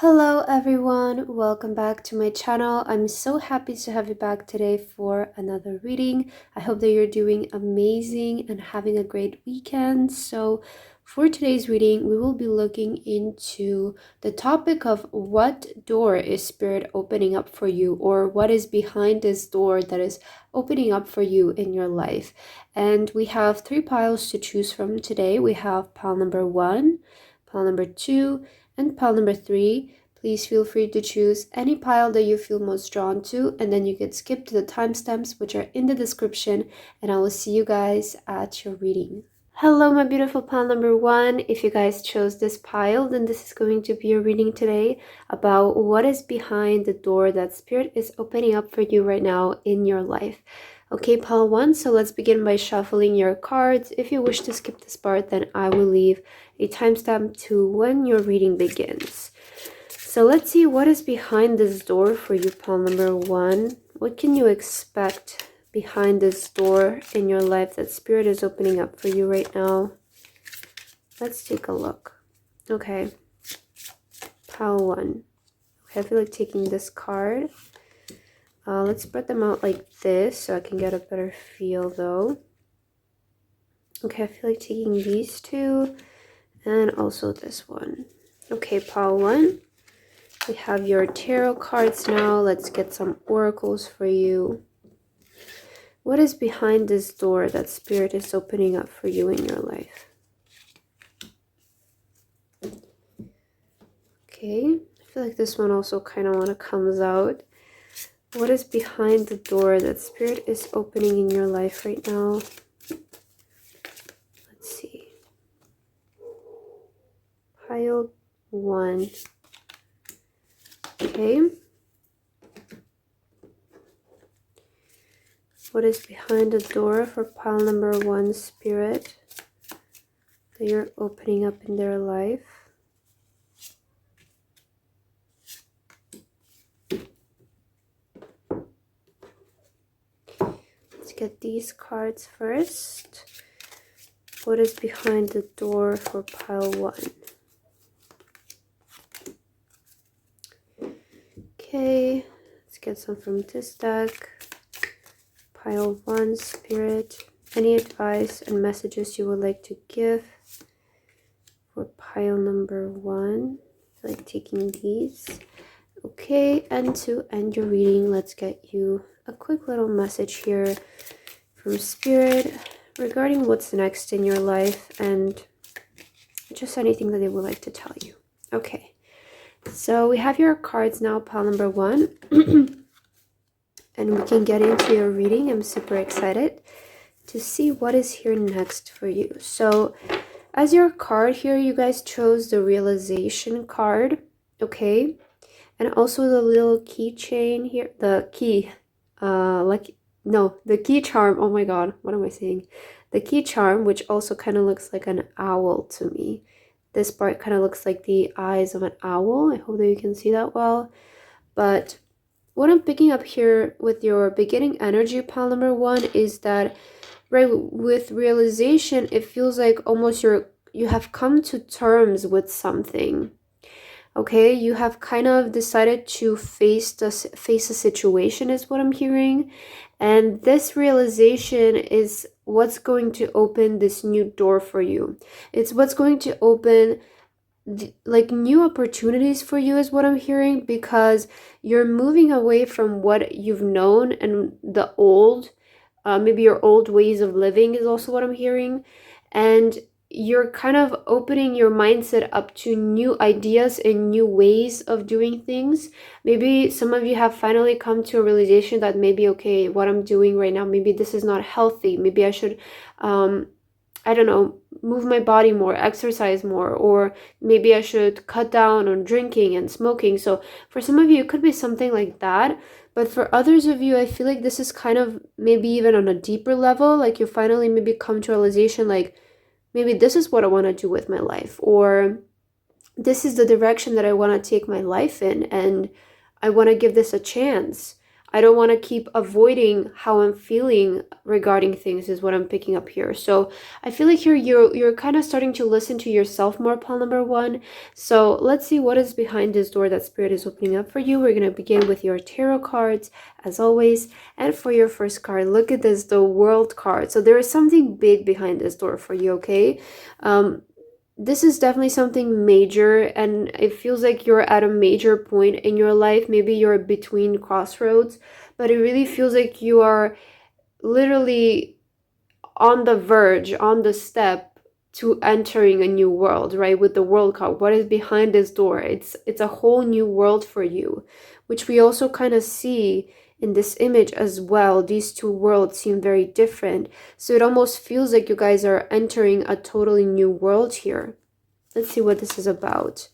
Hello everyone, welcome back to my channel. I'm so happy to have you back today for another reading. I hope that you're doing amazing and having a great weekend. So for today's reading, we will be looking into the topic of what door is Spirit opening up for you, or what is behind this door that is opening up for you in your life. And we have three piles to choose from today. We have pile number 1, pile number 2, and pile number 3. Please feel free to choose any pile that you feel most drawn to, and then you can skip to the timestamps which are in the description, and I will see you guys at your reading. Hello my beautiful pile number 1. If you guys chose this pile, then this is going to be your reading today about what is behind the door that Spirit is opening up for you right now in your life. Okay, pile 1, so let's begin by shuffling your cards. If you wish to skip this part, then I will leave a timestamp to when your reading begins. So let's see what is behind this door for you, pile number 1. What can you expect behind this door in your life that Spirit is opening up for you right now? Let's take a look. Okay, pile 1. Okay, I feel like taking this card. Let's spread them out like this so I can get a better feel though. Okay, I feel like taking these two and also this one. Okay, pile 1. We have your tarot cards now. Let's get some oracles for you. What is behind this door that Spirit is opening up for you in your life? Okay, I feel like this one also kind of want to comes out. What is behind the door that Spirit is opening in your life right now? Let's see. Pile 1. Okay. What is behind the door for pile number 1, Spirit, that you're opening up in their life? Get these cards first. What is behind the door for pile 1? Okay, let's get some from this deck. Pile 1, Spirit. Any advice and messages you would like to give for pile number 1? I feel like taking these. Okay, and to end your reading, let's get you a quick little message here from Spirit regarding what's next in your life and just anything that they would like to tell you. Okay, so we have your cards now, pile number 1, and we can get into your reading. I'm super excited to see what is here next for you. So as your card here, you guys chose the realization card, okay, and also the little keychain here, the key, the key charm. Oh my god, what am I saying? The key charm, which also kind of looks like an owl to me. This part kind of looks like the eyes of an owl. I hope that you can see that well. But what I'm picking up here with your beginning energy, pile number 1, is that right with realization, it feels like almost you have come to terms with something. Okay, you have kind of decided to face a situation is what I'm hearing, and this realization is what's going to open this new door for you. It's what's going to open like new opportunities for you is what I'm hearing, because you're moving away from what you've known and the old, maybe your old ways of living is also what I'm hearing, and you're kind of opening your mindset up to new ideas and new ways of doing things. Maybe some of you have finally come to a realization that maybe, okay, what I'm doing right now, maybe this is not healthy. Maybe I should, I don't know, move my body more, exercise more, or maybe I should cut down on drinking and smoking. So for some of you, it could be something like that. But for others of you, I feel like this is kind of maybe even on a deeper level. Like you finally maybe come to a realization like, maybe this is what I want to do with my life, or this is the direction that I want to take my life in, and I want to give this a chance. I don't want to keep avoiding how I'm feeling regarding things is what I'm picking up here. So I feel like here you're kind of starting to listen to yourself more, pile number one. So let's see what is behind this door that Spirit is opening up for you. We're going to begin with your tarot cards as always. And for your first card, look at this, the World card. So there is something big behind this door for you, okay? This is definitely something major, and it feels like you're at a major point in your life. Maybe you're between crossroads, but it really feels like you are literally on the verge, on the step to entering a new world, right? With the World card, what is behind this door? It's a whole new world for you, which we also kind of see in this image as well. These two worlds seem very different, so it almost feels like you guys are entering a totally new world here. Let's see what this is about.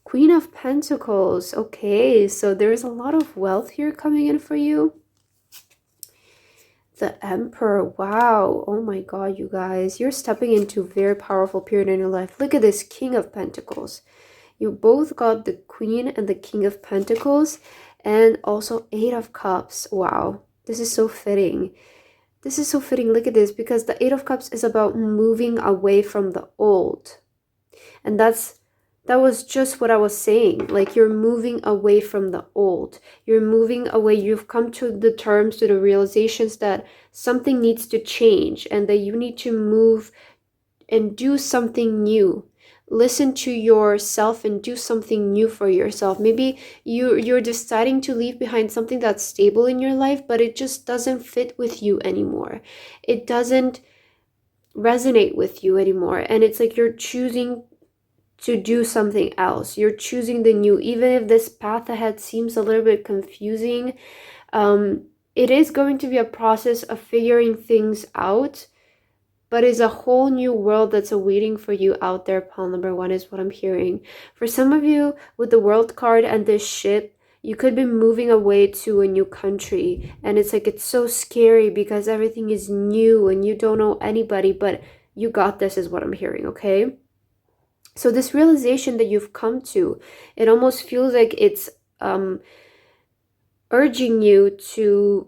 Queen of Pentacles. Okay, so there's a lot of wealth here coming in for you. The Emperor. Wow. Oh my God, you guys. You're stepping into a very powerful period in your life. Look at this King of Pentacles. You both got the Queen and the King of Pentacles, and also Eight of Cups. Wow. This is so fitting. This is so fitting. Look at this, because the Eight of Cups is about moving away from the old. And that was just what I was saying. Like, you're moving away from the old. You're moving away. You've come to the terms, to the realizations that something needs to change and that you need to move and do something new. Listen to yourself and do something new for yourself. Maybe you're deciding to leave behind something that's stable in your life, but it just doesn't fit with you anymore. It doesn't resonate with you anymore. And it's like you're choosing to do something else. You're choosing the new, even if this path ahead seems a little bit confusing. It is going to be a process of figuring things out, but it's a whole new world that's awaiting for you out there. Pile number one is what I'm hearing. For some of you, with the World card and this ship, you could be moving away to a new country, and it's like it's so scary because everything is new and you don't know anybody, but you got this is what I'm hearing, okay? So this realization that you've come to, it almost feels like it's urging you to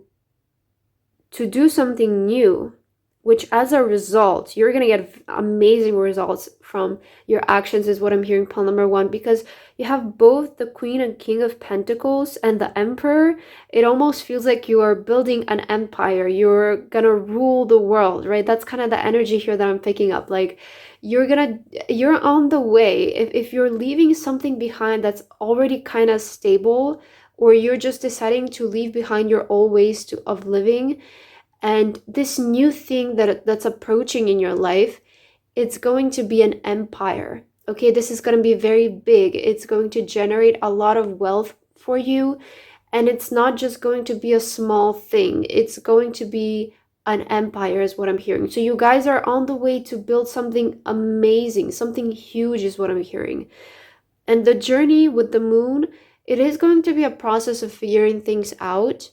do something new, which as a result, you're going to get amazing results from your actions is what I'm hearing, pile number one, because you have both the Queen and King of Pentacles and the Emperor. It almost feels like you are building an empire. You're going to rule the world, right? That's kind of the energy here that I'm picking up. Like, you're on the way. If you're leaving something behind that's already kind of stable, or you're just deciding to leave behind your old ways of living, and this new thing that's approaching in your life, it's going to be an empire. Okay, this is going to be very big. It's going to generate a lot of wealth for you. And it's not just going to be a small thing. It's going to be an empire is what I'm hearing. So you guys are on the way to build something amazing. Something huge is what I'm hearing. And the journey with the moon, it is going to be a process of figuring things out.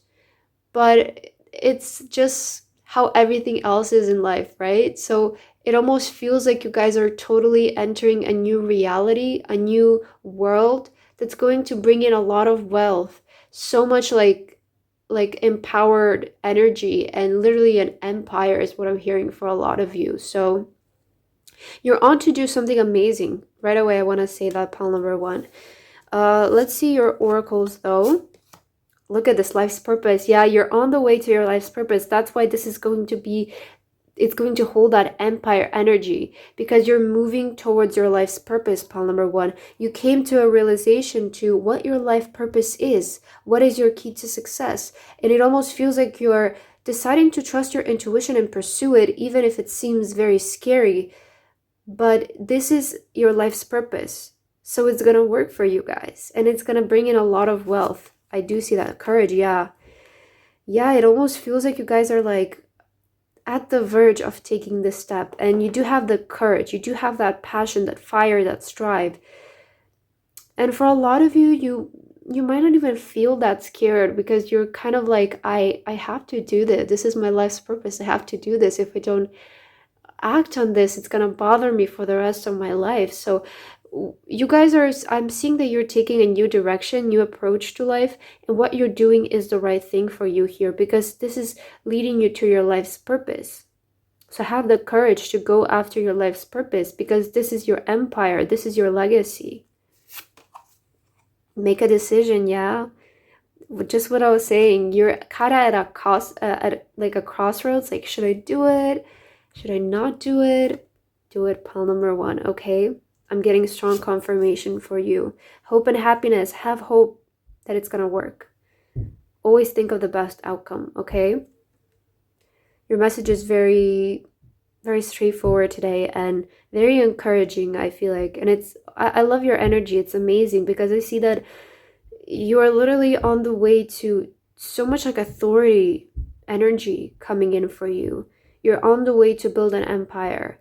But it's just how everything else is in life, right? So it almost feels like you guys are totally entering a new reality, a new world that's going to bring in a lot of wealth, so much like empowered energy, and literally an empire is what I'm hearing for a lot of you. So you're on to do something amazing. Right away, I want to say that, pile number one. Let's see your oracles though. Look at this, life's purpose. Yeah, you're on the way to your life's purpose. That's why this is going to be, it's going to hold that empire energy, because you're moving towards your life's purpose, pile number one. You came to a realization to what your life purpose is. What is your key to success? And it almost feels like you're deciding to trust your intuition and pursue it, even if it seems very scary. But this is your life's purpose. So it's going to work for you guys, and it's going to bring in a lot of wealth. I do see that. Courage, yeah. Yeah, it almost feels like you guys are like at the verge of taking this step, and you do have the courage. You do have that passion, that fire, that strive. And for a lot of you, you might not even feel that scared, because you're kind of like, I have to do this. This is my life's purpose. I have to do this. If I don't act on this, it's going to bother me for the rest of my life. So you guys are, I'm seeing that you're taking a new direction, new approach to life, and what you're doing is the right thing for you here, because this is leading you to your life's purpose. So have the courage to go after your life's purpose, because this is your empire, this is your legacy. Make a decision, yeah. Just what I was saying, you're kind of at like a crossroads, like, should I do it? Should I not do it? Do it, pile number one, okay? I'm getting strong confirmation for you. Hope and happiness. Have hope that it's gonna work. Always think of the best outcome, okay? Your message is very, very straightforward today and very encouraging, I feel like. And I love your energy. It's amazing, because I see that you are literally on the way to so much like authority energy coming in for you. You're on the way to build an empire.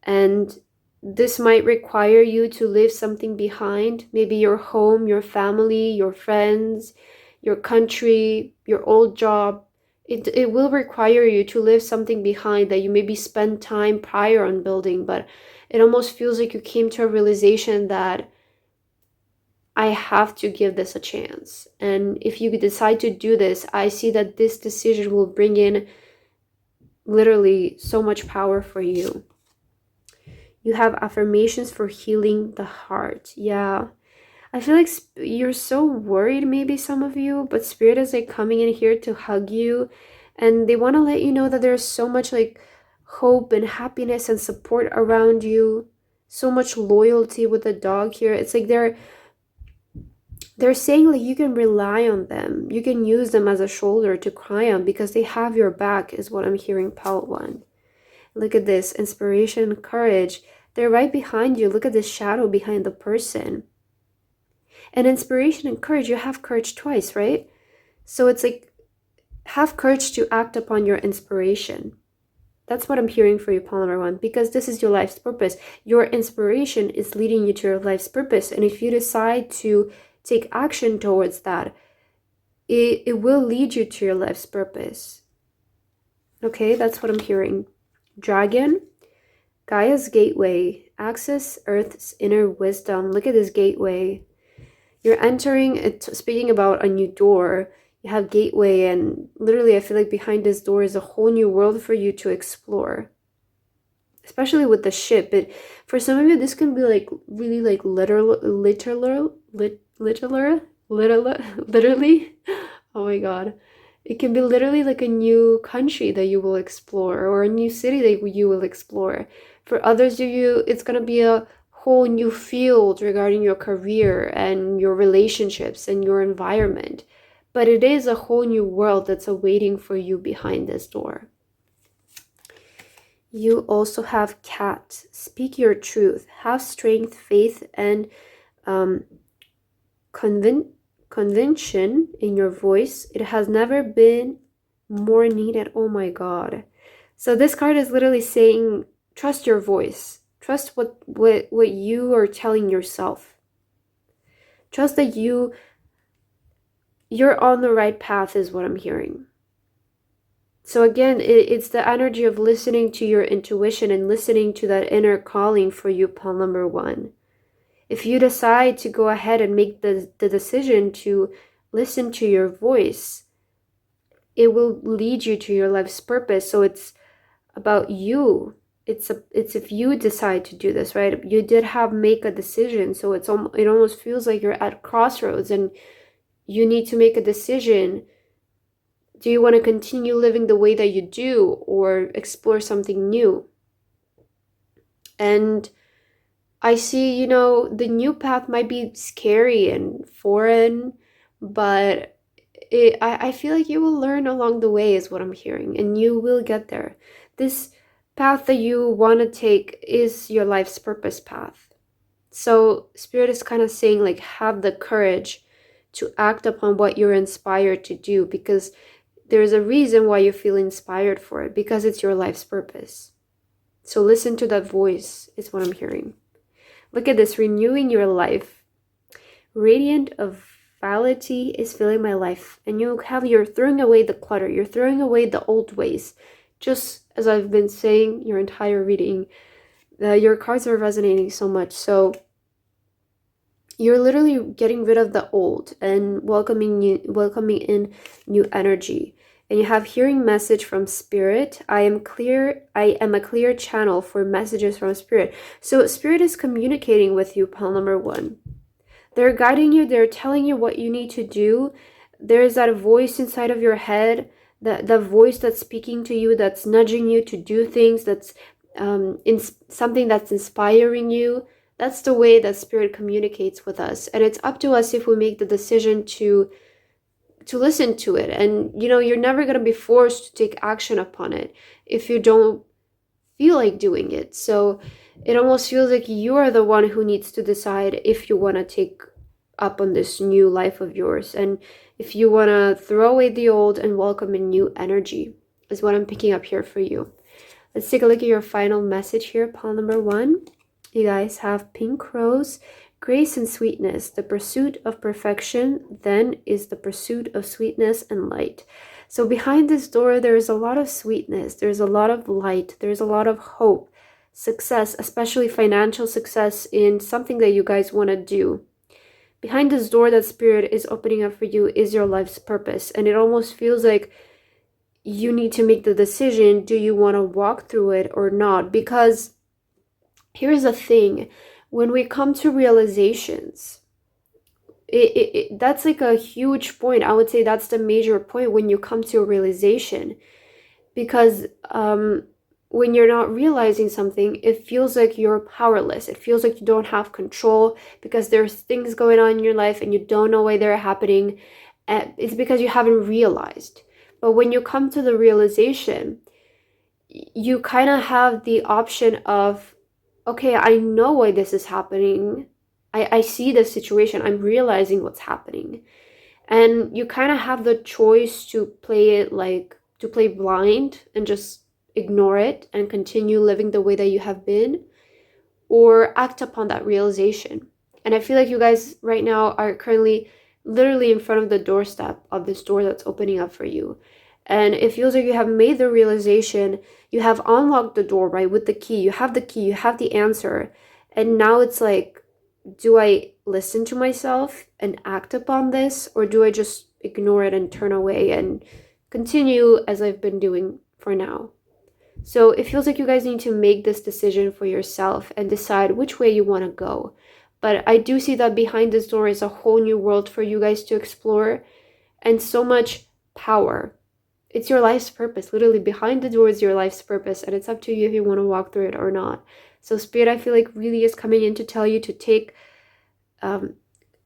And this might require you to leave something behind, maybe your home, your family, your friends, your country, your old job. It will require you to leave something behind that you maybe spent time prior on building, but it almost feels like you came to a realization that I have to give this a chance. And if you decide to do this, I see that this decision will bring in literally so much power for you. You have affirmations for healing the heart. Yeah. I feel like you're so worried, maybe some of you, but Spirit is like coming in here to hug you. And they want to let you know that there's so much like hope and happiness and support around you. So much loyalty with the dog here. It's like they're saying like you can rely on them. You can use them as a shoulder to cry on, because they have your back, is what I'm hearing, Pal 1. Look at this, inspiration, courage. They're right behind you. Look at this shadow behind the person. And inspiration and courage, you have courage twice, right? So it's like, have courage to act upon your inspiration. That's what I'm hearing for you, Pal number 1, because this is your life's purpose. Your inspiration is leading you to your life's purpose. And if you decide to take action towards that, it will lead you to your life's purpose. Okay, that's what I'm hearing. Dragon, Gaia's gateway, access Earth's inner wisdom. Look at this gateway. You're entering, speaking about a new door, you have gateway, and literally I feel like behind this door is a whole new world for you to explore. Especially with the ship. For some of you, this can be like really like literally. Oh my god. It can be literally like a new country that you will explore, or a new city that you will explore. For others of you, it's going to be a whole new field regarding your career and your relationships and your environment. But it is a whole new world that's awaiting for you behind this door. You also have cat. Speak your truth. Have strength, faith, and conviction in your voice. It has never been more needed. Oh my god. So this card is literally saying, trust your voice. Trust what you are telling yourself. Trust that you're on the right path, is what I'm hearing. So again, it's the energy of listening to your intuition and listening to that inner calling for you, Pal number 1. If you decide to go ahead and make the decision to listen to your voice, it will lead you to your life's purpose. So it's about you. It's if you decide to do this, right? You did make a decision. So it almost feels like you're at crossroads and you need to make a decision. Do you want to continue living the way that you do, or explore something new? And I see, the new path might be scary and foreign, but I feel like you will learn along the way, is what I'm hearing, and you will get there. This path that you want to take is your life's purpose path. So Spirit is kind of saying, like, have the courage to act upon what you're inspired to do, because there's a reason why you feel inspired for it, because it's your life's purpose. So listen to that voice, is what I'm hearing. Look at this, renewing your life. Radiant of vitality is filling my life. And you're throwing away the clutter. You're throwing away the old ways. Just as I've been saying your entire reading, your cards are resonating so much. So you're literally getting rid of the old and welcoming in new energy. And you have hearing message from spirit. I am a clear channel for messages from spirit. So spirit is communicating with you, pile number 1. They're guiding you, they're telling you what you need to do. There's that voice inside of your head, the voice that's speaking to you, that's nudging you to do things, that's something that's inspiring you. That's the way that spirit communicates with us. And it's up to us if we make the decision to listen to it. And you're never going to be forced to take action upon it if you don't feel like doing it. So it almost feels like you are the one who needs to decide if you want to take up on this new life of yours, and if you want to throw away the old and welcome a new energy, is what I'm picking up here for you. Let's take a look at your final message here, pile number 1. You guys have pink rose, grace and sweetness. The pursuit of perfection then is the pursuit of sweetness and light. So behind this door, there is a lot of sweetness. There's a lot of light. There's a lot of hope, success, especially financial success in something that you guys want to do. Behind this door that spirit is opening up for you is your life's purpose. And it almost feels like you need to make the decision. Do you want to walk through it or not? Because here's the thing. When we come to realizations, that's like a huge point. I would say that's the major point when you come to a realization. Because when you're not realizing something, it feels like you're powerless. It feels like you don't have control because there's things going on in your life and you don't know why they're happening. And it's because you haven't realized. But when you come to the realization, you kind of have the option of, okay, I know why this is happening. I see the situation. I'm realizing what's happening. And you kind of have the choice to play blind and just ignore it and continue living the way that you have been, or act upon that realization. And I feel like you guys right now are currently literally in front of the doorstep of this door that's opening up for you. And it feels like you have made the realization, you have unlocked the door, right, with the key. You have the key, you have the answer. And now it's like, do I listen to myself and act upon this, or do I just ignore it and turn away and continue as I've been doing for now? So it feels like you guys need to make this decision for yourself and decide which way you want to go. But I do see that behind this door is a whole new world for you guys to explore, and so much power. It's your life's purpose. Literally behind the door is your life's purpose, and it's up to you if you want to walk through it or not. So spirit, I feel like, really is coming in to tell you to take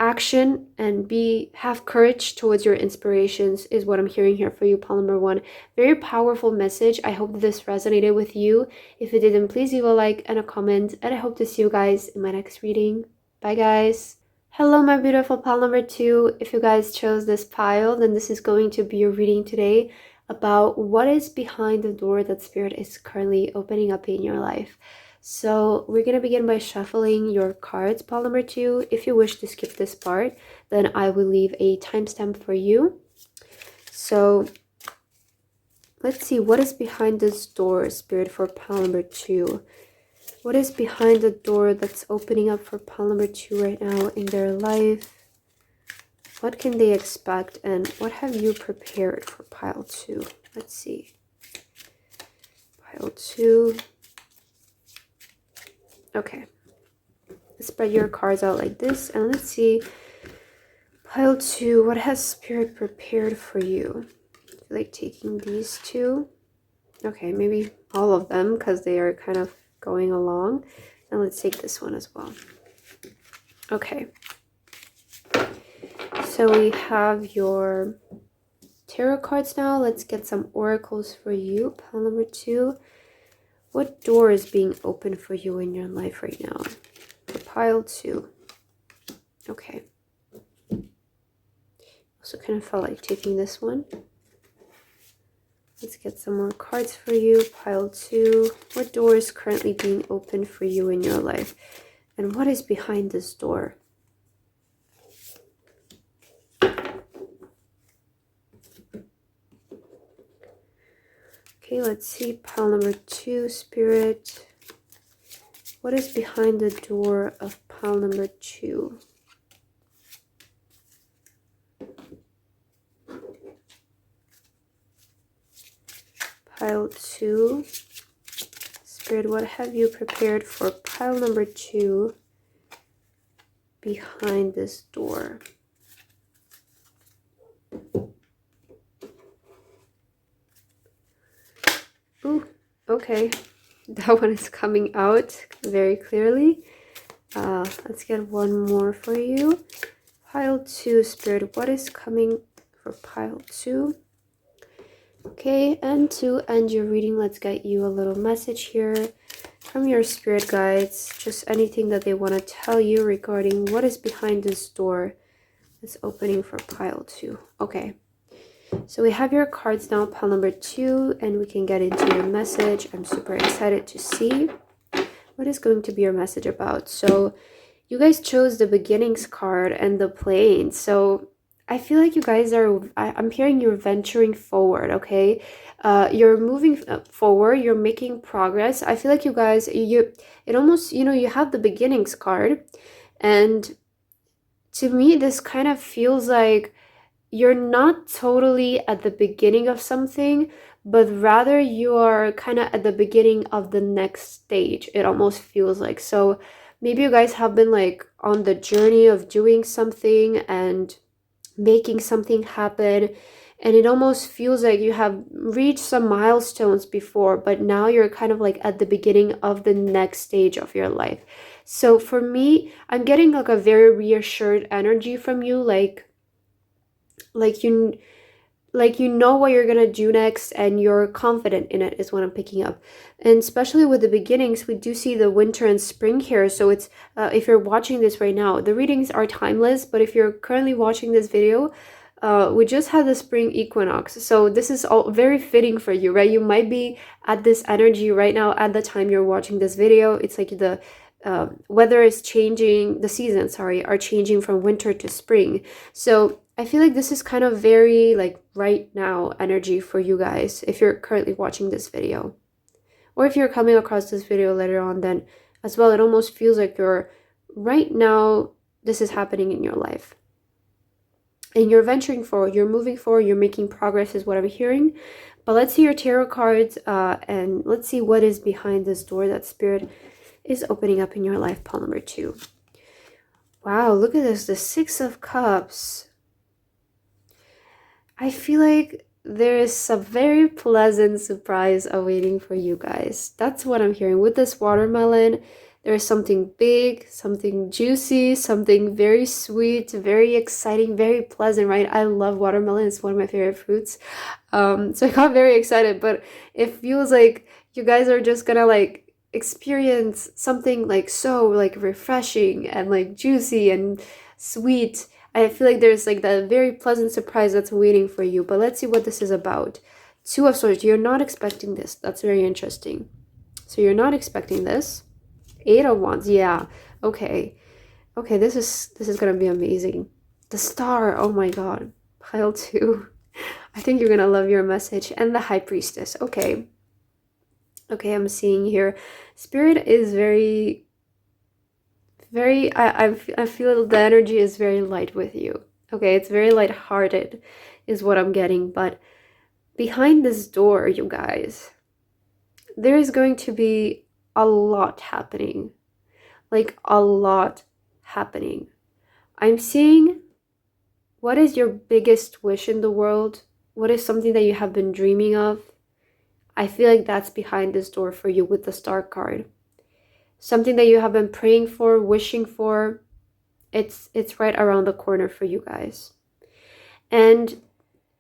action and have courage towards your inspirations, is what I'm hearing here for you, pile number 1. Very powerful message. I hope this resonated with you. If it didn't, please leave a like and a comment, and I hope to see you guys in my next reading. Bye guys. Hello my beautiful pile number 2. If you guys chose this pile, then this is going to be your reading today about what is behind the door that spirit is currently opening up in your life. So we're going to begin by shuffling your cards, pile number 2. If you wish to skip this part, then I will leave a timestamp for you. So let's see, what is behind this door, spirit, for pile number 2? What is behind the door that's opening up for pile number 2 right now in their life? What can they expect, and what have you prepared for pile 2? Let's see. Pile 2. Okay, spread your cards out like this, and let's see, pile 2, what has spirit prepared for you? I feel like taking these 2. Okay, maybe all of them, because they are kind of going along. And let's take this one as well. Okay, so we have your tarot cards now. Let's get some oracles for you, pile number 2. What door is being opened for you in your life right now? For pile 2. Okay. Also kind of felt like taking this one. Let's get some more cards for you. Pile 2. What door is currently being opened for you in your life? And what is behind this door? Okay, let's see, pile number 2, spirit. What is behind the door of pile number 2? pile 2. Spirit, what have you prepared for pile number 2 behind this door? Ooh, okay. That one is coming out very clearly. Let's get one more for you. Pile 2, Spirit, what is coming for pile 2? Okay, and to end your reading, let's get you a little message here from your spirit guides. Just anything that they want to tell you regarding what is behind this door that's opening for pile 2. Okay, so we have your cards now, pile number 2, and we can get into your message. I'm super excited to see what is going to be your message about. So you guys chose the beginnings card and the plane. So I feel like you guys are, I'm hearing you're venturing forward, okay? You're moving forward, you're making progress. I feel like you guys, it almost, you know, you have the beginnings card. And to me, this kind of feels like you're not totally at the beginning of something, but rather you are kind of at the beginning of the next stage. It almost feels like. So maybe you guys have been like on the journey of doing something and making something happen, and it almost feels like you have reached some milestones before, but now you're kind of like at the beginning of the next stage of your life. So for me, I'm getting like a very reassured energy from you, like you know what you're gonna do next, and you're confident in it is what I'm picking up. And especially with the beginnings, we do see the winter and spring here. So it's if you're watching this right now, the readings are timeless, but if you're currently watching this video, we just had the spring equinox, so this is all very fitting for you, right? You might be at this energy right now at the time you're watching this video. It's like the weather is changing, the seasons, sorry, are changing from winter to spring. So I feel like this is kind of very like right now energy for you guys if you're currently watching this video. Or if you're coming across this video later on, then as well, it almost feels like you're right now, this is happening in your life. And you're venturing forward, you're moving forward, you're making progress is what I'm hearing. But let's see your tarot cards and let's see what is behind this door that Spirit is opening up in your life, pile number 2. Wow, look at this, the 6 of Cups. I feel like there is a very pleasant surprise awaiting for you guys. That's what I'm hearing. With this watermelon, there is something big, something juicy, something very sweet, very exciting, very pleasant, right? I love watermelon. It's one of my favorite fruits. So I got very excited, but it feels like you guys are just gonna like experience something like so like refreshing and like juicy and sweet. I feel like there's like that very pleasant surprise that's waiting for you. But let's see what this is about. 2 of Swords. You're not expecting this. That's very interesting. So you're not expecting this. 8 of Wands. Yeah. Okay. Okay, this is gonna be amazing. The Star. Oh my god. Pile 2. I think you're gonna love your message. And the High Priestess. Okay. Okay, I'm seeing here. Spirit is very I feel the energy is very light with you. Okay, it's very light-hearted is what I'm getting. But behind this door, you guys, there is going to be a lot happening. Like a lot happening. I'm seeing what is your biggest wish in the world? What is something that you have been dreaming of? I feel like that's behind this door for you with the Star card. Something that you have been praying for, wishing for, it's right around the corner for you guys. And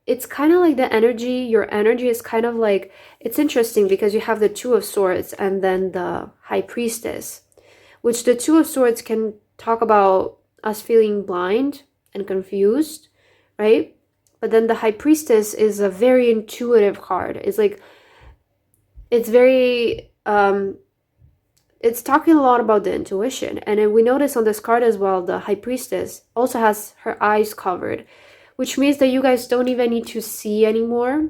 it's kind of like the energy, your energy is kind of like, it's interesting because you have the 2 of Swords and then the High Priestess, which the 2 of Swords can talk about us feeling blind and confused, right? But then the High Priestess is a very intuitive card. It's like, it's very, it's talking a lot about the intuition. And then we notice on this card as well, the High Priestess also has her eyes covered, which means that you guys don't even need to see anymore.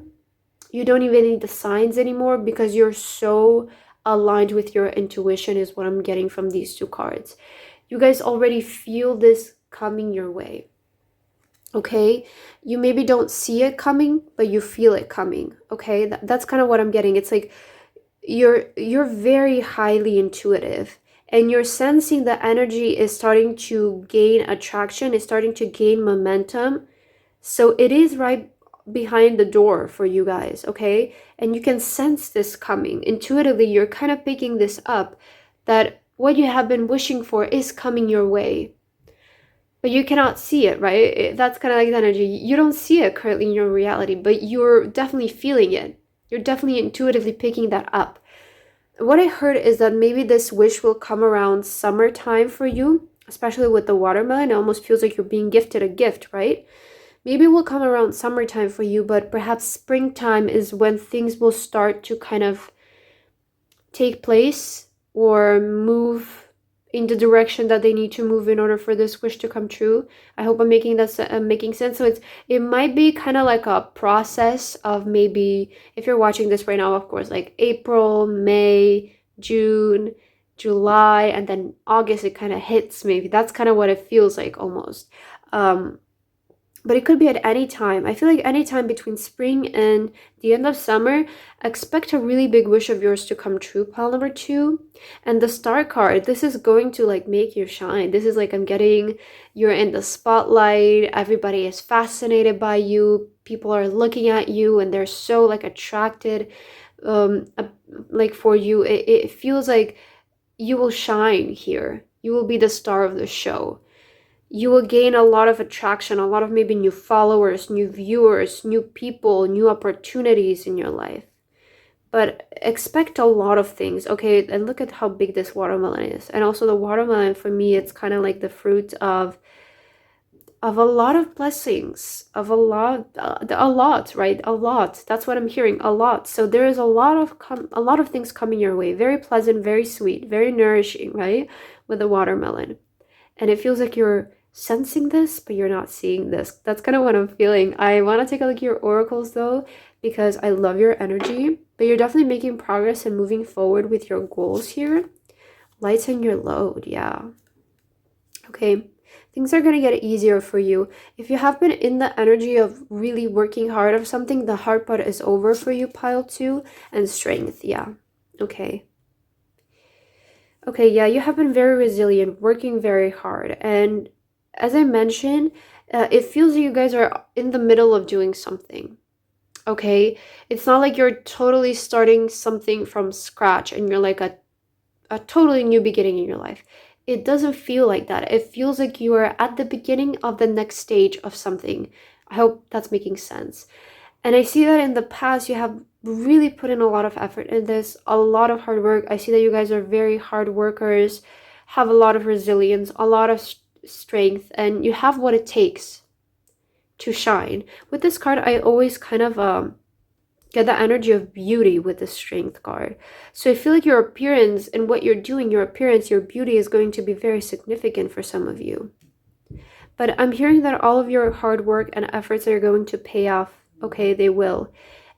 You don't even need the signs anymore because you're so aligned with your intuition is what I'm getting from these 2 cards. You guys already feel this coming your way. Okay, you maybe don't see it coming, but you feel it coming. Okay, that's kind of what I'm getting. It's like you're very highly intuitive, and you're sensing the energy is starting to gain attraction, is starting to gain momentum. So it is right behind the door for you guys, okay? And you can sense this coming intuitively. You're kind of picking this up, that what you have been wishing for is coming your way, but you cannot see it, right? That's kind of like the energy. You don't see it currently in your reality, but you're definitely feeling it. You're definitely intuitively picking that up. What I heard is that maybe this wish will come around summertime for you, especially with the watermelon. It almost feels like you're being gifted a gift, right? Maybe it will come around summertime for you, but perhaps springtime is when things will start to kind of take place or move in the direction that they need to move in order for this wish to come true. I hope I'm making that making sense. So it might be kind of like a process of, maybe if you're watching this right now, of course, like April, May, June, July, and then August it kind of hits. Maybe that's kind of what it feels like almost. But it could be at any time. I feel like any time between spring and the end of summer, expect a really big wish of yours to come true, pile number 2. And the star card, this is going to like make you shine. This is like, I'm getting, you're in the spotlight. Everybody is fascinated by you. People are looking at you and they're so like attracted like for you. It feels like you will shine here. You will be the star of the show. You will gain a lot of attraction, a lot of maybe new followers, new viewers, new people, new opportunities in your life. But expect a lot of things, okay? And look at how big this watermelon is. And also the watermelon, for me, it's kind of like the fruit of a lot of blessings, of a lot, right? A lot. That's what I'm hearing, a lot. So there is a lot of things coming your way. Very pleasant, very sweet, very nourishing, right? With the watermelon. And it feels like you're sensing this, but you're not seeing this. That's kind of what I'm feeling. I want to take a look at your oracles though, because I love your energy, but you're definitely making progress and moving forward with your goals here. Lighten your load, yeah. Okay, things are going to get easier for you. If you have been in the energy of really working hard of something, the hard part is over for you, pile 2, and strength, yeah. Okay. Okay, yeah, you have been very resilient, working very hard. And as I mentioned, it feels like you guys are in the middle of doing something. Okay, it's not like you're totally starting something from scratch and you're like a totally new beginning in your life. It doesn't feel like that. It feels like you are at the beginning of the next stage of something. I hope that's making sense. And I see that in the past, you have really put in a lot of effort in this, a lot of hard work. I see that you guys are very hard workers, have a lot of resilience, a lot of strength, and you have what it takes to shine. With this card, I always kind of get the energy of beauty with the strength card. So I feel like your appearance and what you're doing, your appearance, your beauty is going to be very significant for some of you. But I'm hearing that all of your hard work and efforts are going to pay off. Okay, they will.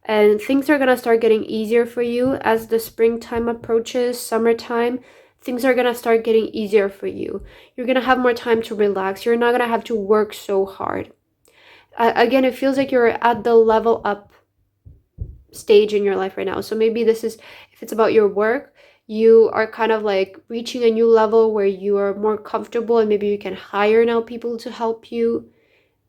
And things are going to start getting easier for you as the springtime approaches, summertime. Things are going to start getting easier for you. You're going to have more time to relax. You're not going to have to work so hard. Again, it feels like you're at the level up stage in your life right now. So maybe this is, if it's about your work, you are kind of like reaching a new level where you are more comfortable and maybe you can hire now people to help you.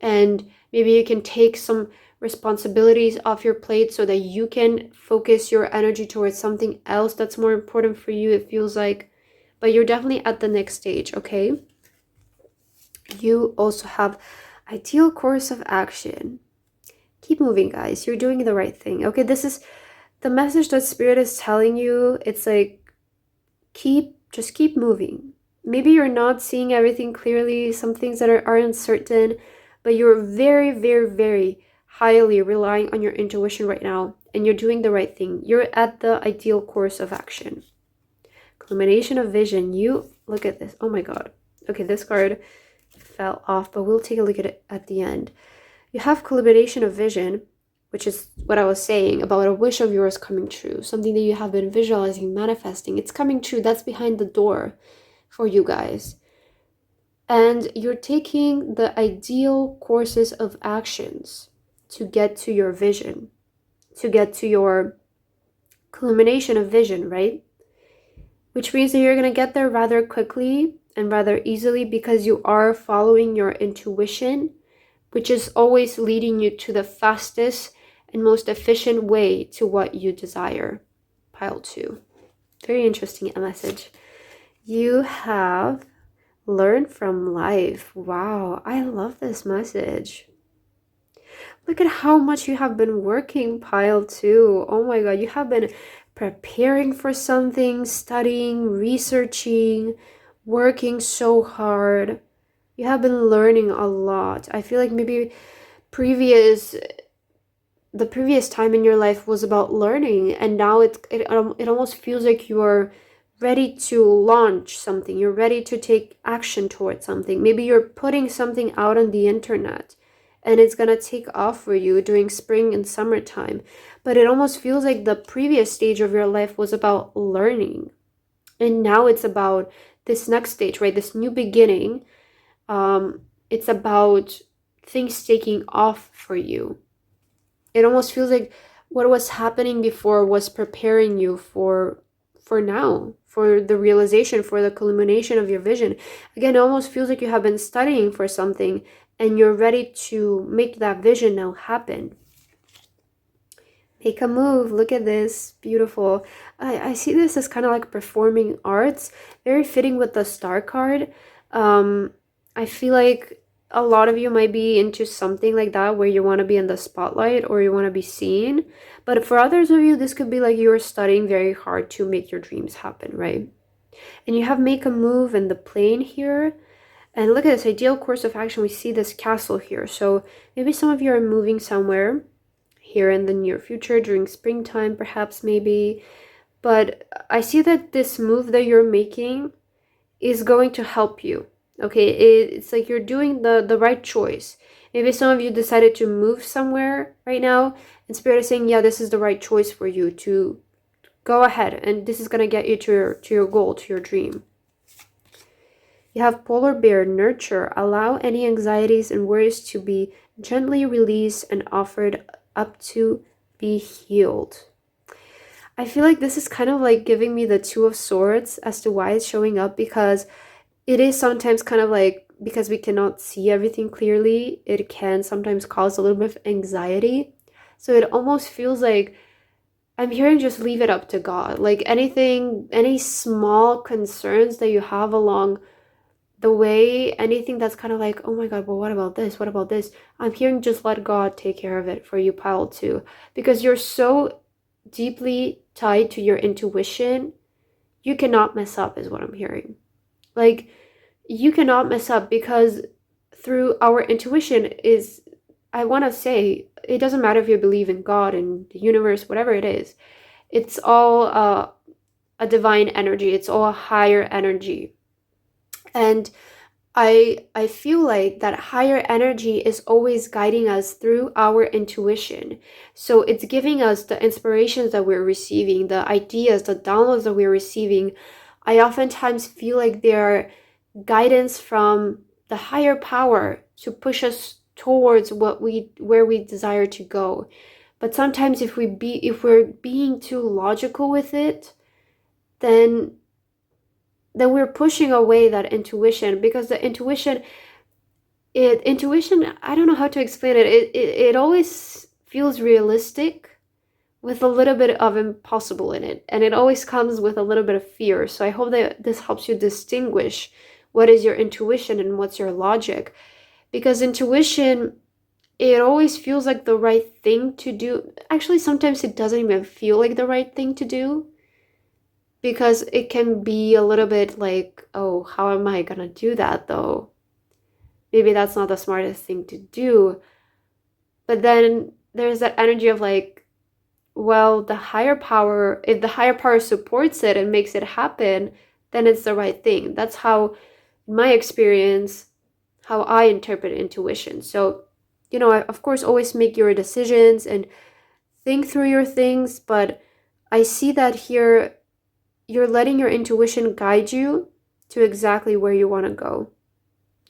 And maybe you can take some responsibilities off your plate so that you can focus your energy towards something else that's more important for you, it feels like. But you're definitely at the next stage, okay? You also have ideal course of action. Keep moving, guys. You're doing the right thing. Okay, this is the message that Spirit is telling you. It's like, just keep moving. Maybe you're not seeing everything clearly, some things that are uncertain, but you're very, very, very highly relying on your intuition right now, and you're doing the right thing. You're at the ideal course of action. Culmination of vision. You look at this. Oh my god. Okay, this card fell off, but we'll take a look at it at the end. You have culmination of vision, which is what I was saying about a wish of yours coming true. Something that you have been visualizing, manifesting. It's coming true. That's behind the door for you guys. And you're taking the ideal courses of actions to get to your vision, to get to your culmination of vision, right? Which means that you're going to get there rather quickly and rather easily because you are following your intuition, which is always leading you to the fastest and most efficient way to what you desire. Pile 2. Very interesting message. You have learned from life. Wow, I love this message. Look at how much you have been working, pile 2. Oh my god, you have been preparing for something, studying, researching, working so hard. You have been learning a lot. I feel like maybe the previous time in your life was about learning, and now it almost feels like you're ready to launch something. You're ready to take action towards something. Maybe you're putting something out on the internet and it's gonna take off for you during spring and summertime. But it almost feels like the previous stage of your life was about learning, and now it's about this next stage, right? This new beginning. It's about things taking off for you. It almost feels like what was happening before was preparing you for now, for the realization, for the culmination of your vision. Again, it almost feels like you have been studying for something and you're ready to make that vision now happen. Make a move. Look at this. Beautiful. I see this as kind of like performing arts. Very fitting with the star card. I feel like a lot of you might be into something like that where you want to be in the spotlight or you want to be seen. But for others of you, this could be like you're studying very hard to make your dreams happen, right? And you have make a move in the plane here. And look at this ideal course of action. We see this castle here. So maybe some of you are moving somewhere here in the near future during springtime, perhaps, maybe. But I see that this move that you're making is going to help you. Okay, it's like you're doing the right choice. Maybe some of you decided to move somewhere right now, and Spirit is saying, yeah, this is the right choice for you to go ahead, and this is going to get you to your goal, to your dream. You have polar bear, nurture, allow any anxieties and worries to be gently released and offered up to be healed. I feel like this is kind of like giving me the Two of Swords as to why it's showing up, because it is sometimes kind of like, because we cannot see everything clearly, it can sometimes cause a little bit of anxiety. So it almost feels like I'm hearing just leave it up to God. Like anything, any small concerns that you have along the way, anything that's kind of like, oh my God, well, what about this? What about this? I'm hearing just let God take care of it for you, pile 2. Because you're so deeply tied to your intuition, you cannot mess up is what I'm hearing. Like, you cannot mess up, because through our intuition is, I want to say, it doesn't matter if you believe in God and the universe, whatever it is. It's all a divine energy. It's all a higher energy. And I feel like that higher energy is always guiding us through our intuition. So it's giving us the inspirations that we're receiving, the ideas, the downloads that we're receiving. I oftentimes feel like they're guidance from the higher power to push us towards where we desire to go. But sometimes if we're being too logical with it, then we're pushing away that intuition, because the intuition, I don't know how to explain it. It always feels realistic with a little bit of impossible in it, and it always comes with a little bit of fear. So I hope that this helps you distinguish what is your intuition and what's your logic, because intuition, it always feels like the right thing to do. Actually, sometimes it doesn't even feel like the right thing to do, because it can be a little bit like, oh, how am I gonna do that though? Maybe that's not the smartest thing to do. But then there's that energy of like, well, the higher power, if the higher power supports it and makes it happen, then it's the right thing. That's how, in my experience, how I interpret intuition. So, of course, always make your decisions and think through your things, but I see that here you're letting your intuition guide you to exactly where you want to go.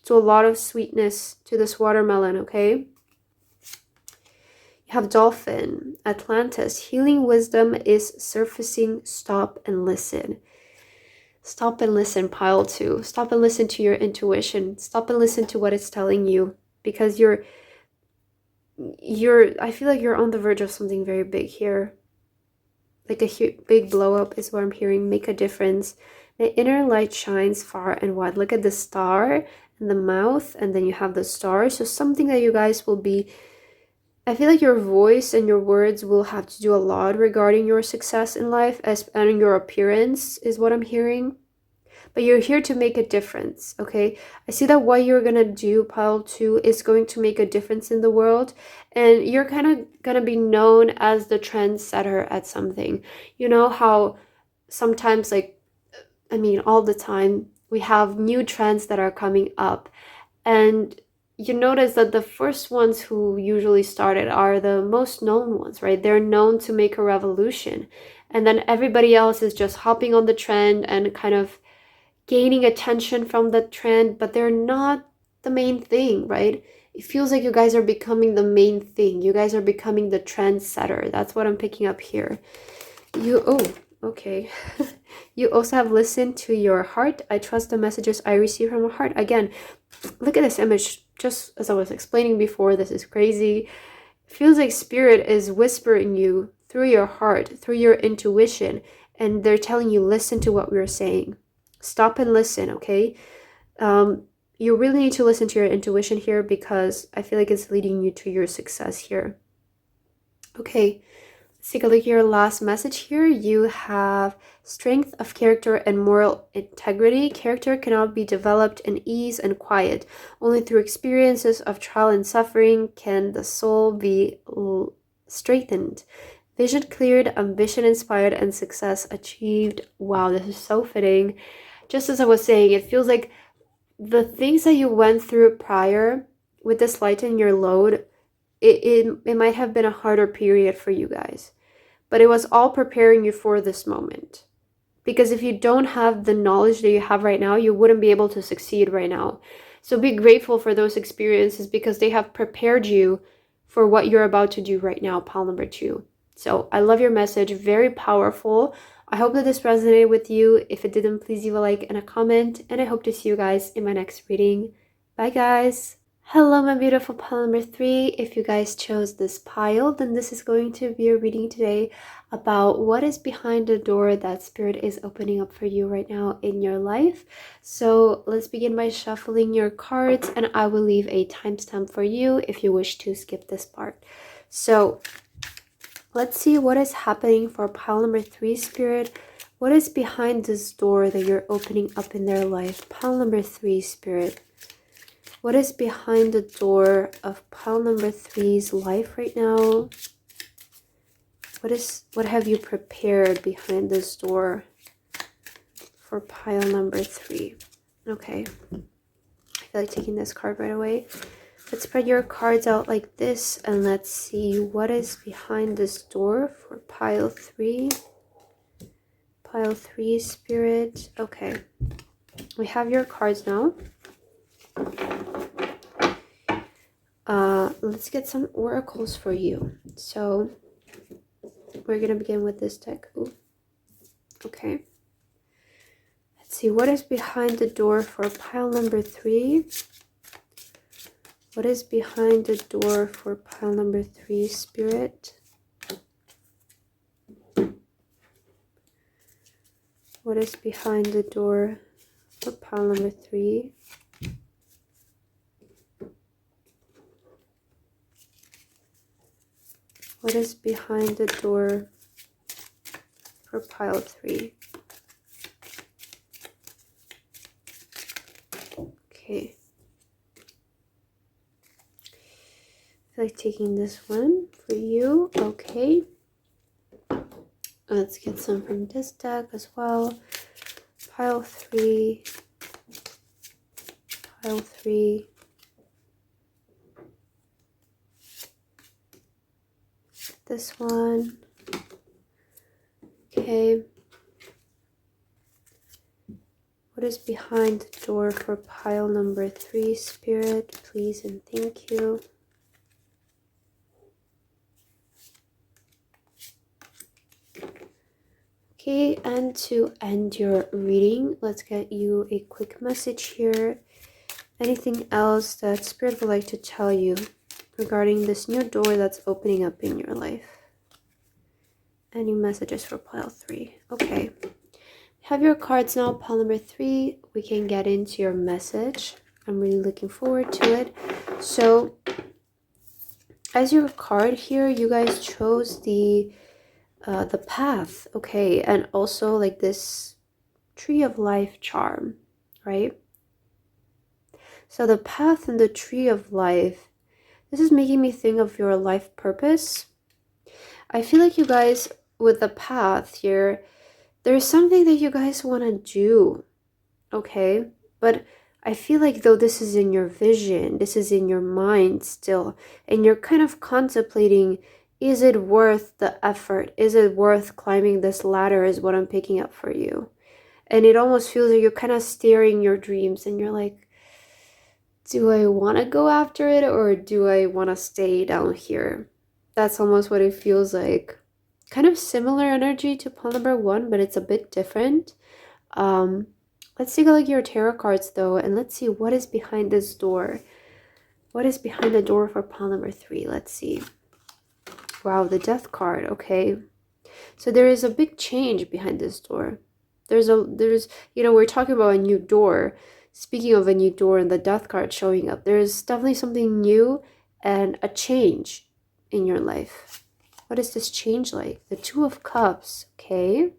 to a lot of sweetness to this watermelon, okay? You have dolphin, Atlantis. Healing wisdom is surfacing. Stop and listen. Stop and listen, pile 2. Stop and listen to your intuition. Stop and listen to what it's telling you. Because I feel like you're on the verge of something very big here. Like a big blow up is what I'm hearing. Make a difference. The inner light shines far and wide. Look at the star and the mouth, and then you have the star. So something that you guys will be, I feel like your voice and your words will have to do a lot regarding your success in life, and your appearance is what I'm hearing. But you're here to make a difference, okay? I see that what you're gonna do, pile 2, is going to make a difference in the world. And you're kind of gonna be known as the trendsetter at something. You know how sometimes, like, I mean, all the time, we have new trends that are coming up. And you notice that the first ones who usually started are the most known ones, right? They're known to make a revolution. And then everybody else is just hopping on the trend and kind of gaining attention from the trend, but they're not the main thing, right? It feels like you guys are becoming the main thing. You guys are becoming the trendsetter. That's what I'm picking up here. Okay. You also have listened to your heart. I trust the messages I receive from my heart. Again, look at this image. Just as I was explaining before, this is crazy. It feels like spirit is whispering you through your heart, through your intuition, and they're telling you, listen to what we're saying. Stop and listen, okay? You really need to listen to your intuition here, because I feel like it's leading you to your success here. Okay, let's take a look at your last message here. You have strength of character and moral integrity. Character cannot be developed in ease and quiet. Only through experiences of trial and suffering can the soul be strengthened. Vision cleared, ambition inspired, and success achieved. Wow, this is so fitting. Just as I was saying, it feels like the things that you went through prior with this lighten your load, it might have been a harder period for you guys. But it was all preparing you for this moment. Because if you don't have the knowledge that you have right now, you wouldn't be able to succeed right now. So be grateful for those experiences, because they have prepared you for what you're about to do right now, pile number 2. So I love your message, very powerful. I hope that this resonated with you. If it didn't, please leave a like and a comment, and I hope to see you guys in my next reading. Bye guys. Hello my beautiful pile number 3. If you guys chose this pile, then this is going to be a reading today about what is behind the door that spirit is opening up for you right now in your life. So let's begin by shuffling your cards, and I will leave a timestamp for you if you wish to skip this part. So let's see what is happening for pile number 3 spirit. What is behind this door that you're opening up in their life? Pile number 3 spirit. What is behind the door of pile number 3's life right now? What have you prepared behind this door for pile number 3? Okay. I feel like taking this card right away. Let's spread your cards out like this, and let's see what is behind this door for pile 3. Pile 3 spirit. Okay. We have your cards now. Let's get some oracles for you. So we're gonna begin with this deck. Ooh. Okay. Let's see what is behind the door for pile number 3. What is behind the door for pile number 3 spirit? What is behind the door for pile number 3? What is behind the door for pile 3? Okay. I feel like taking this one for you. Okay. Let's get some from this deck as well. Pile 3. Pile 3. This one. Okay. What is behind the door for pile number 3, Spirit, please and thank you. Okay, and to end your reading, let's get you a quick message here. Anything else that Spirit would like to tell you regarding this new door that's opening up in your life? Any messages for pile 3? Okay. Have your cards now, pile number 3. We can get into your message. I'm really looking forward to it. So, as your card here, you guys chose the path, okay, and also like this tree of life charm, right? So the path and the tree of life, this is making me think of your life purpose. I feel like you guys, with the path here, there's something that you guys want to do, okay? But I feel like though this is in your vision, this is in your mind still, and you're kind of contemplating, is it worth the effort? Is it worth climbing this ladder is what I'm picking up for you. And it almost feels like you're kind of staring your dreams and you're like, do I want to go after it or do I want to stay down here? That's almost what it feels like. Kind of similar energy to pile number 1, but it's a bit different. Let's take a look at your tarot cards though, and let's see what is behind this door. What is behind the door for pile number 3? Let's see. Wow, the Death card. Okay. So there is a big change behind this door. There's we're talking about a new door. Speaking of a new door and the Death card showing up, there's definitely something new and a change in your life. What is this change like? The Two of Cups. Okay.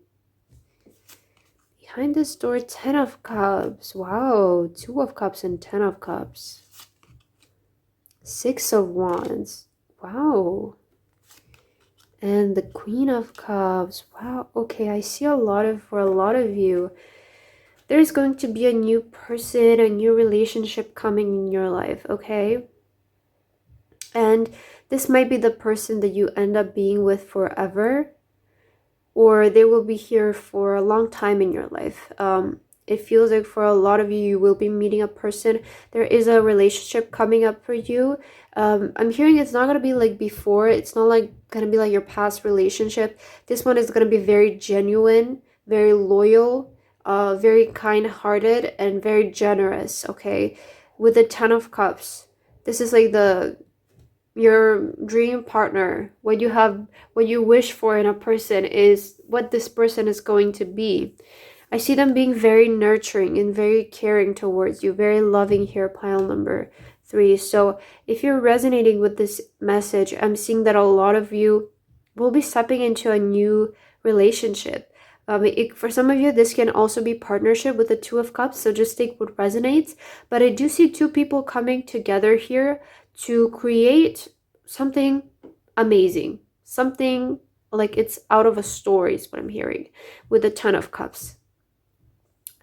Behind this door, 10 of Cups. Wow. 2 of Cups and 10 of Cups. 6 of Wands. Wow. And the Queen of Cups. Wow. Okay, I see for a lot of you, there's going to be a new person, a new relationship coming in your life, okay? And this might be the person that you end up being with forever, or they will be here for a long time in your life. It feels like for a lot of you, you will be meeting a person. There is a relationship coming up for you. I'm hearing it's not going to be like before. It's not like going to be like your past relationship. This one is going to be very genuine, very loyal, very kind-hearted, and very generous, okay? With the 10 of Cups. This is like your dream partner. What you wish for in a person is what this person is going to be. I see them being very nurturing and very caring towards you, very loving here, pile number 3. So if you're resonating with this message, I'm seeing that a lot of you will be stepping into a new relationship. For some of you, this can also be partnership with the 2 of Cups, so just take what resonates. But I do see 2 people coming together here to create something amazing, something like it's out of a story is what I'm hearing with the 10 of Cups.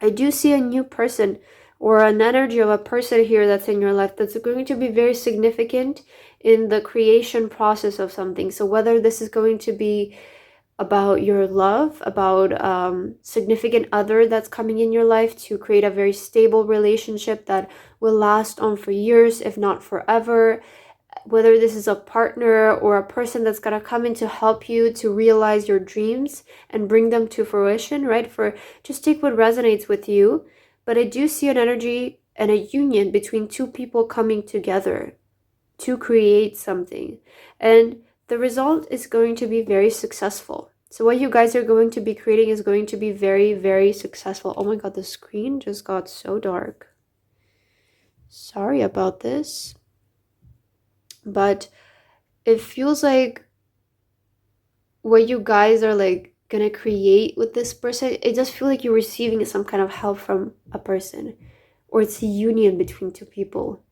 I do see a new person or an energy of a person here that's in your life that's going to be very significant in the creation process of something. So whether this is going to be about your love, about significant other that's coming in your life to create a very stable relationship that will last on for years, if not forever. Whether this is a partner or a person that's going to come in to help you to realize your dreams and bring them to fruition, right? Just take what resonates with you. But I do see an energy and a union between 2 people coming together to create something. And the result is going to be very successful. So what you guys are going to be creating is going to be very, very successful. Oh my God, the screen just got so dark. Sorry about this. But it feels like what you guys are like gonna create with this person, it does feel like you're receiving some kind of help from a person, or it's a union between 2 people.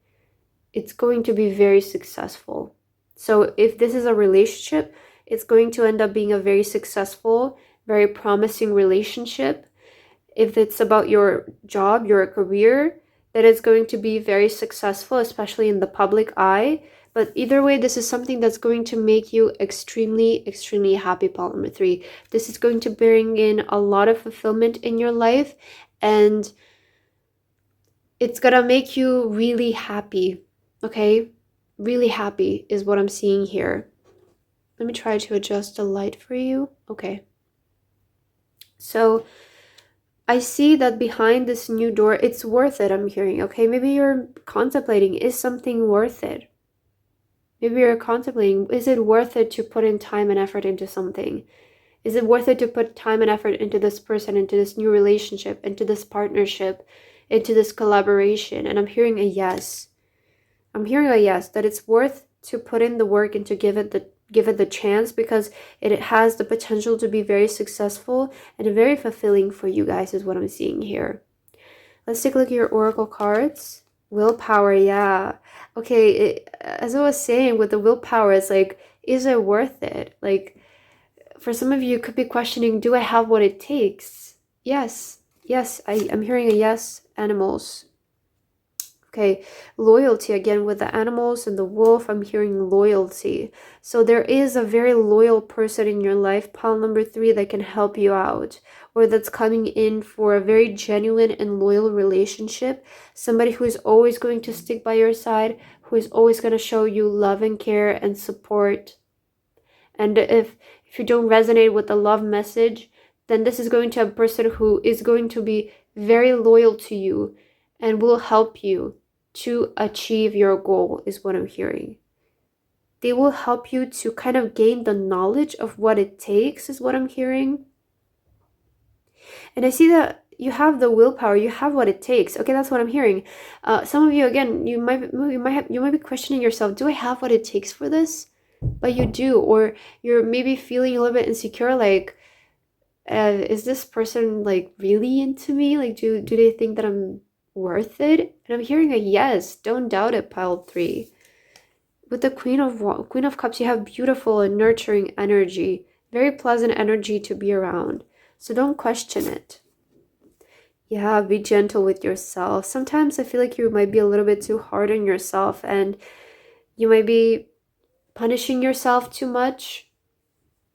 It's going to be very successful. So if this is a relationship, it's going to end up being a very successful, very promising relationship. If it's about your job, your career, then it's going to be very successful, especially in the public eye. But either way, this is something that's going to make you extremely, extremely happy, pile number 3. This is going to bring in a lot of fulfillment in your life. And it's gonna make you really happy, okay? Really happy is what I'm seeing here. Let me try to adjust the light for you. Okay. So I see that behind this new door, it's worth it, I'm hearing, okay? Maybe you're contemplating, is something worth it? Maybe you're contemplating, is it worth it to put in time and effort into something? Is it worth it to put time and effort into this person, into this new relationship, into this partnership, into this collaboration? And I'm hearing a yes. I'm hearing a yes, that it's worth to put in the work and to give it the chance, because it has the potential to be very successful and very fulfilling for you guys, is what I'm seeing here. Let's take a look at your oracle cards. Willpower, yeah. Okay, as I was saying, with the willpower, it's like, is it worth it? Like, for some of you, you could be questioning, do I have what it takes? Yes, yes, I'm hearing a yes, animals. Okay, loyalty again with the animals and the wolf. I'm hearing loyalty. So there is a very loyal person in your life, pile number 3, that can help you out, or that's coming in for a very genuine and loyal relationship. Somebody who is always going to stick by your side, who is always going to show you love and care and support. And if you don't resonate with the love message, then this is going to a person who is going to be very loyal to you and will help you to achieve your goal, is what I'm hearing. They will help you to kind of gain the knowledge of what it takes, is what I'm hearing. And I see that you have the willpower, you have what it takes. Okay, that's what I'm hearing. Some of you, again, you might be questioning yourself, do I have what it takes for this? But you do, or you're maybe feeling a little bit insecure, like, is this person like really into me? Like, do they think that I'm worth it? And I'm hearing a yes. Don't doubt it, pile 3. With the Queen of Cups, you have beautiful and nurturing energy, very pleasant energy to be around. So don't question it. Yeah, be gentle with yourself. Sometimes I feel like you might be a little bit too hard on yourself, and you might be punishing yourself too much.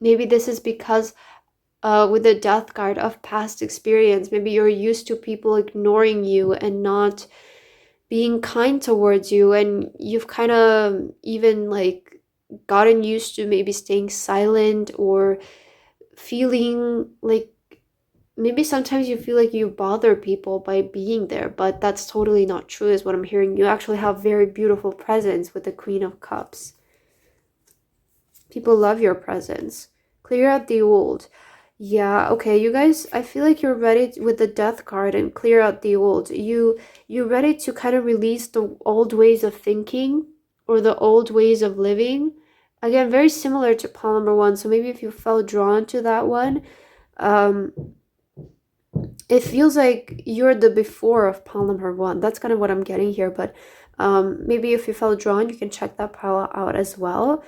Maybe this is because with the death card of past experience, maybe you're used to people ignoring you and not being kind towards you, and you've kind of even like gotten used to maybe staying silent, or feeling like maybe sometimes you feel like you bother people by being there, but that's totally not true, is what I'm hearing. You actually have very beautiful presence with the Queen of Cups. People love your presence. Clear out the old. Yeah, okay, you guys, I feel like you're ready with the death card and clear out the old. You're ready to kind of release the old ways of thinking, or the old ways of living. Again, very similar to pile number 1. So maybe if you felt drawn to that one, it feels like you're the before of pile number 1. That's kind of what I'm getting here. But maybe if you felt drawn, you can check that pile out as well.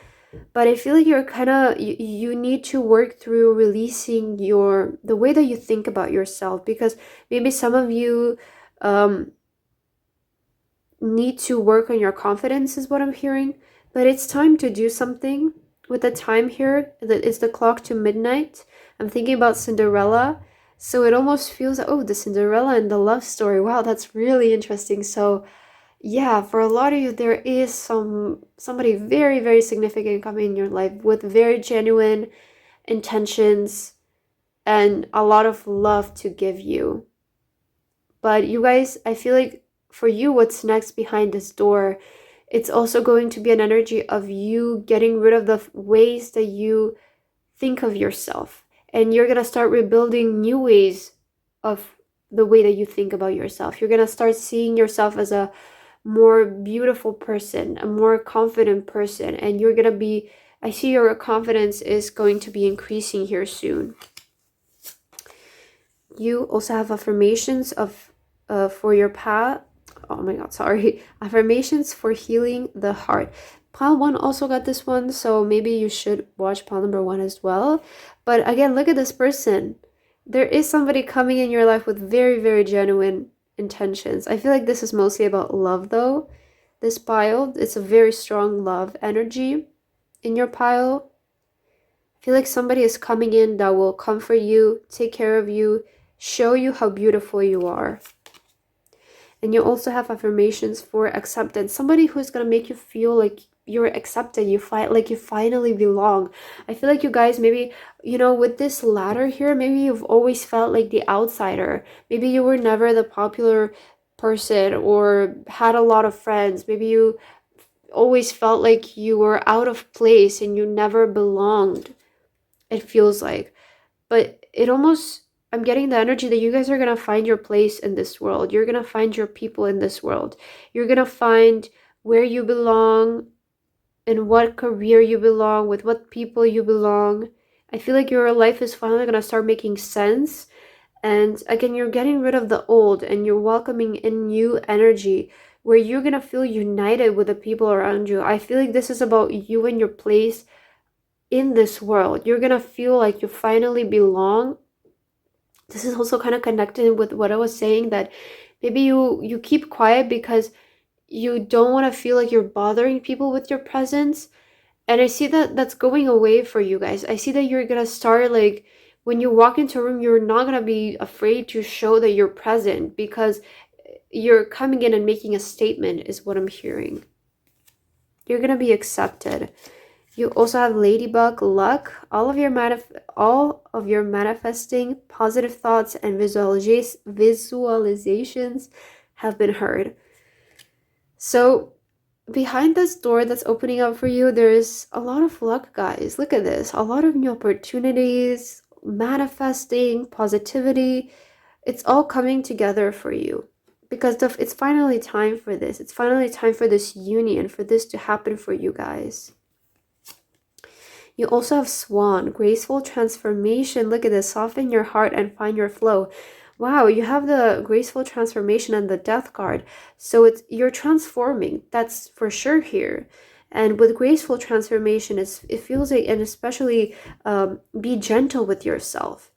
But I feel like you're kind of, you need to work through releasing the way that you think about yourself, because maybe some of you need to work on your confidence, is what I'm hearing. But it's time to do something with the time here. That is the clock to midnight. I'm thinking about Cinderella. So it almost feels like, oh, the Cinderella and the love story. Wow, that's really interesting. So yeah, for a lot of you, there is somebody very, very significant coming in your life with very genuine intentions and a lot of love to give you. But you guys, I feel like for you, what's next behind this door, it's also going to be an energy of you getting rid of the ways that you think of yourself. And you're going to start rebuilding new ways of the way that you think about yourself. You're going to start seeing yourself as a more beautiful person, a more confident person, and you're gonna be, I see your confidence is going to be increasing here soon. You also have affirmations of for your path. Oh my god, sorry. Affirmations for healing the heart. Pile 1 also got this one, so maybe you should watch pile number 1 as well. But again, look at this person. There is somebody coming in your life with very, very genuine intentions. I feel like this is mostly about love, though. This pile, it's a very strong love energy in your pile. I feel like somebody is coming in that will comfort you, take care of you, show you how beautiful you are. And you also have affirmations for acceptance. Somebody who's going to make you feel like you're accepted, like you finally belong. I feel like you guys, maybe, you know, with this ladder here, maybe you've always felt like the outsider. Maybe you were never the popular person or had a lot of friends. Maybe you always felt like you were out of place and you never belonged, it feels like. But it almost, I'm getting the energy that you guys are going to find your place in this world. You're going to find your people in this world. You're going to find where you belong, in what career you belong, with what people you belong. I feel like your life is finally going to start making sense. And again, you're getting rid of the old and you're welcoming in new energy where you're going to feel united with the people around you. I feel like this is about you and your place in this world. You're going to feel like you finally belong. This is also kind of connected with what I was saying, that maybe you keep quiet because you don't want to feel like you're bothering people with your presence. And I see that that's going away for you guys. I see that you're going to start, like, when you walk into a room, you're not going to be afraid to show that you're present because you're coming in and making a statement, is what I'm hearing. You're going to be accepted. You also have ladybug luck. All of your manifesting positive thoughts and visualizations have been heard. So behind this door that's opening up for you, there's a lot of luck, guys. Look at this. A lot of new opportunities, manifesting, positivity. It's all coming together for you because it's finally time for this. It's finally time for this union, for this to happen for you guys. You also have swan, graceful transformation. Look at this. Soften your heart and find your flow. Wow, you have the graceful transformation and the death card. So you're transforming. That's for sure here. And with graceful transformation, it feels like, and especially be gentle with yourself,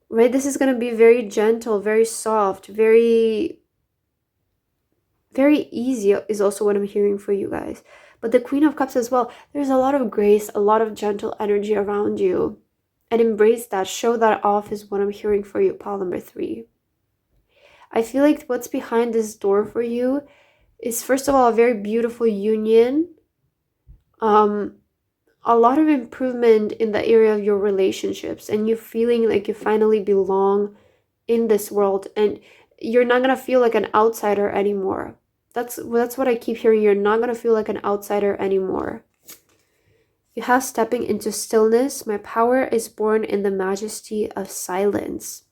right? This is going to be very gentle, very soft, very, very easy is also what I'm hearing for you guys. But the Queen of Cups as well, there's a lot of grace, a lot of gentle energy around you. And embrace that, show that off is what I'm hearing for you, pile number 3. I feel like what's behind this door for you is, first of all, a very beautiful union. A lot of improvement in the area of your relationships and you feeling like you finally belong in this world and you're not going to feel like an outsider anymore. That's what I keep hearing. You're not going to feel like an outsider anymore. You have stepping into stillness. My power is born in the majesty of silence.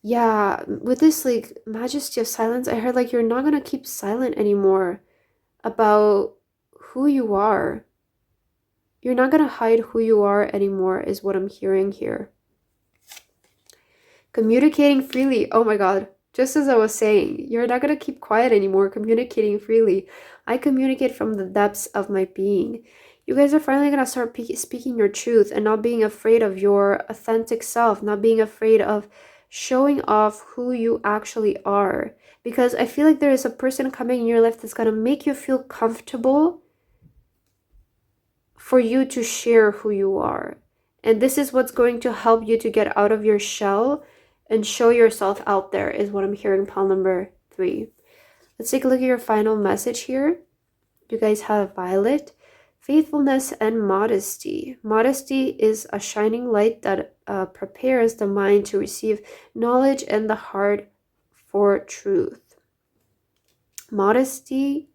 Yeah, with this like majesty of silence, I heard like you're not going to keep silent anymore about who you are. You're not going to hide who you are anymore is what I'm hearing here. Communicating freely. Oh my God. Just as I was saying, you're not going to keep quiet anymore, communicating freely. I communicate from the depths of my being. You guys are finally going to start speaking your truth and not being afraid of your authentic self, not being afraid of showing off who you actually are. Because I feel like there is a person coming in your life that's going to make you feel comfortable for you to share who you are. And this is what's going to help you to get out of your shell and show yourself out there is what I'm hearing, pile number 3. Let's take a look at your final message here. You guys have violet, faithfulness, and modesty. Modesty is a shining light that prepares the mind to receive knowledge and the heart for truth. Modesty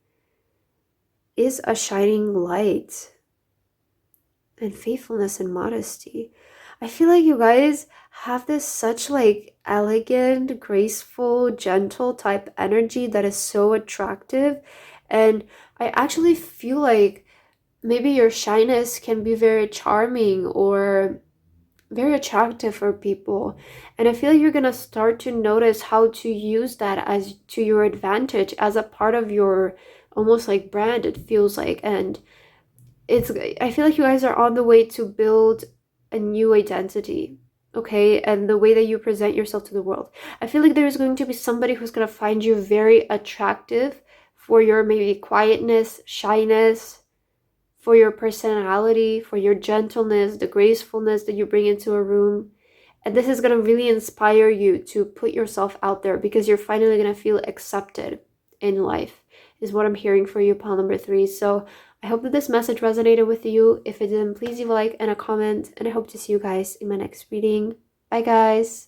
is a shining light. And faithfulness and modesty. I feel like you guys have this such like elegant, graceful, gentle type energy that is so attractive. And I actually feel like maybe your shyness can be very charming or very attractive for people. And I feel like you're going to start to notice how to use that as to your advantage as a part of your almost like brand, it feels like. And I feel like you guys are on the way to build a new identity, okay? And the way that you present yourself to the world. I feel like there's going to be somebody who's going to find you very attractive for your maybe quietness, shyness, for your personality, for your gentleness, the gracefulness that you bring into a room. And this is going to really inspire you to put yourself out there, because you're finally going to feel accepted in life, is what I'm hearing for you, pile number 3. So I hope that this message resonated with you. If it didn't, please leave a like and a comment, and I hope to see you guys in my next reading. Bye guys.